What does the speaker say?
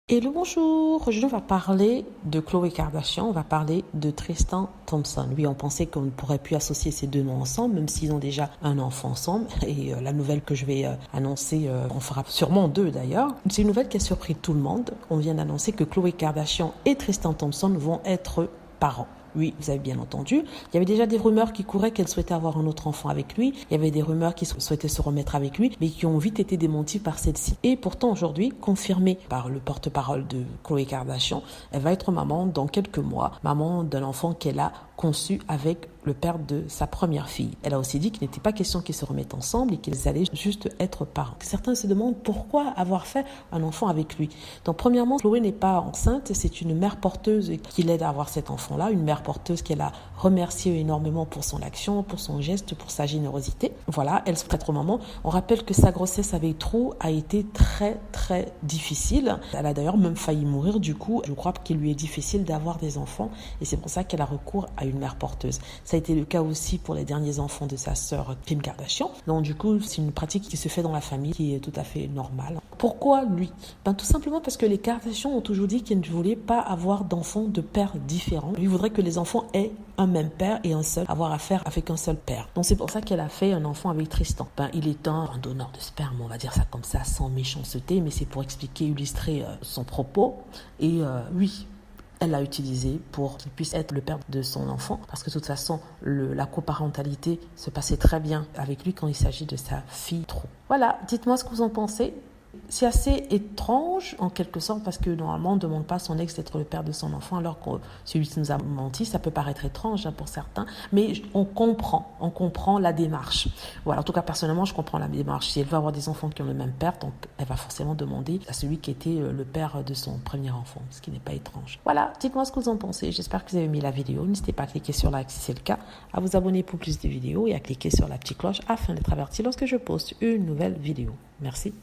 Hello, bonjour. Aujourd'hui, on va parler de Khloé Kardashian, on va parler de Tristan Thompson. Oui, on pensait qu'on ne pourrait plus associer ces deux noms ensemble, même s'ils ont déjà un enfant ensemble. Et la nouvelle que je vais annoncer, on fera sûrement deux d'ailleurs. C'est une nouvelle qui a surpris tout le monde. On vient d'annoncer que Khloé Kardashian et Tristan Thompson vont être parents. Oui, vous avez bien entendu. Il y avait déjà des rumeurs qui couraient qu'elle souhaitait avoir un autre enfant avec lui. Il y avait des rumeurs qui souhaitaient se remettre avec lui, mais qui ont vite été démenties par celle-ci. Et pourtant, aujourd'hui, confirmée par le porte-parole de Khloé Kardashian, elle va être maman dans quelques mois, maman d'un enfant qu'elle a conçu avec le père de sa première fille. Elle a aussi dit qu'il n'était pas question qu'ils se remettent ensemble et qu'ils allaient juste être parents. Certains se demandent pourquoi avoir fait un enfant avec lui. Donc premièrement, Khloé n'est pas enceinte, c'est une mère porteuse qui l'aide à avoir cet enfant-là, une mère porteuse qu'elle a remerciée énormément pour son action, pour son geste, pour sa générosité. Voilà, elle souhaite être maman. On rappelle que sa grossesse avec True a été très difficile. Elle a d'ailleurs même failli mourir. Du coup, je crois qu'il lui est difficile d'avoir des enfants et c'est pour ça qu'elle a recours à une mère porteuse. Ça a été le cas aussi pour les derniers enfants de sa sœur Kim Kardashian. Donc du coup, c'est une pratique qui se fait dans la famille, qui est tout à fait normale. Pourquoi lui? Tout simplement parce que les Kardashian ont toujours dit qu'ils ne voulaient pas avoir d'enfants de pères différents. Lui voudrait que les enfants aient un même père et avoir affaire avec un seul père. Donc c'est pour ça qu'elle a fait un enfant avec Tristan. Il est un donneur de sperme, on va dire ça comme ça, sans méchanceté, mais c'est pour expliquer, illustrer son propos. Et oui, elle l'a utilisé pour qu'il puisse être le père de son enfant, parce que de toute façon, la coparentalité se passait très bien avec lui quand il s'agit de sa fille True. Voilà, dites-moi ce que vous en pensez. C'est assez étrange en quelque sorte parce que normalement on ne demande pas à son ex d'être le père de son enfant alors que celui qui nous a menti, ça peut paraître étrange pour certains, mais on comprend la démarche. Voilà, en tout cas personnellement je comprends la démarche. Si elle veut avoir des enfants qui ont le même père, donc elle va forcément demander à celui qui était le père de son premier enfant, ce qui n'est pas étrange. Voilà, dites-moi ce que vous en pensez. J'espère que vous avez aimé la vidéo. N'hésitez pas à cliquer sur like si c'est le cas, à vous abonner pour plus de vidéos et à cliquer sur la petite cloche afin d'être averti lorsque je poste une nouvelle vidéo. Merci.